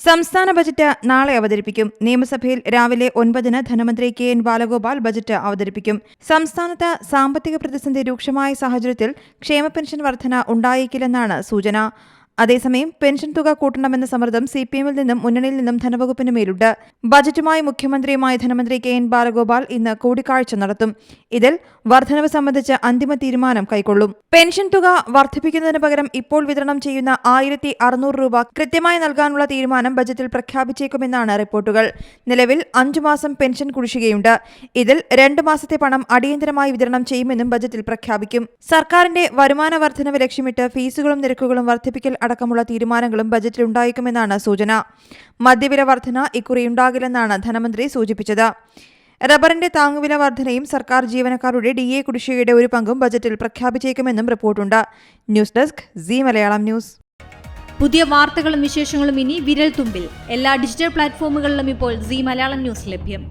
സംസ്ഥാന ബജറ്റ് നാളെ അവതരിപ്പിക്കും. നിയമസഭയിൽ രാവിലെ 9-ന് ധനമന്ത്രി കെ.എൻ. ബാലഗോപാൽ ബജറ്റ് അവതരിപ്പിക്കും. സംസ്ഥാനത്ത് സാമ്പത്തിക പ്രതിസന്ധി രൂക്ഷമായ സാഹചര്യത്തിൽ ക്ഷേമ പെൻഷൻ വർധന ഉണ്ടായേക്കില്ലെന്നാണ് സൂചന. അതേസമയം പെൻഷൻ തുക കൂട്ടണമെന്ന സമ്മർദ്ദം സിപിഎമ്മിൽ നിന്നും മുന്നണിയിൽ നിന്നും ധനവകുപ്പിന് മേലുണ്ട്. ബജറ്റുമായി മുഖ്യമന്ത്രിയുമായി ധനമന്ത്രി കെ.എൻ. ബാലഗോപാൽ ഇന്ന് കൂടിക്കാഴ്ച നടത്തും. ഇതിൽ വർധനവ് സംബന്ധിച്ച് അന്തിമ തീരുമാനം കൈക്കൊള്ളും. പെൻഷൻ തുക വർദ്ധിപ്പിക്കുന്നതിന് പകരം ഇപ്പോൾ വിതരണം ചെയ്യുന്ന 1600 രൂപ കൃത്യമായി നൽകാനുള്ള തീരുമാനം ബജറ്റിൽ പ്രഖ്യാപിച്ചേക്കുമെന്നാണ് റിപ്പോർട്ടുകൾ. നിലവിൽ 5 മാസം പെൻഷൻ കുടിശ്ശികയുണ്ട്. ഇതിൽ 2 മാസത്തെ പണം അടിയന്തരമായി വിതരണം ചെയ്യുമെന്നും ബജറ്റിൽ പ്രഖ്യാപിക്കും. സർക്കാരിന്റെ വരുമാന വർധനവ് ലക്ഷ്യമിട്ട് ഫീസുകളും നിരക്കുകളും വർദ്ധിപ്പിക്കൽ അടക്കമുള്ള തീരുമാനങ്ങളും ബജറ്റിൽ ഉണ്ടായേക്കുമെന്നാണ് സൂചന. മദ്യവില വർധന ഇക്കുറിയുണ്ടാകില്ലെന്നാണ് ധനമന്ത്രി സൂചിപ്പിച്ചത്. റബ്ബറിന്റെ താങ്ങുവില വർധനയും സർക്കാർ ജീവനക്കാരുടെ DA കുടിശ്ശികയുടെ ഒരു പങ്കും ബജറ്റിൽ പ്രഖ്യാപിച്ചേക്കുമെന്നും റിപ്പോർട്ടുണ്ട്. News desk Zee Malayalam news. പുതിയ വാർത്തകളും വിശേഷങ്ങളും ഇനി വിരൽ തുമ്പിൽ. എല്ലാ ഡിജിറ്റൽ പ്ലാറ്റ്ഫോമുകളിലും ഇപ്പോൾ സീ മലയാളം ന്യൂസ് ലഭ്യം.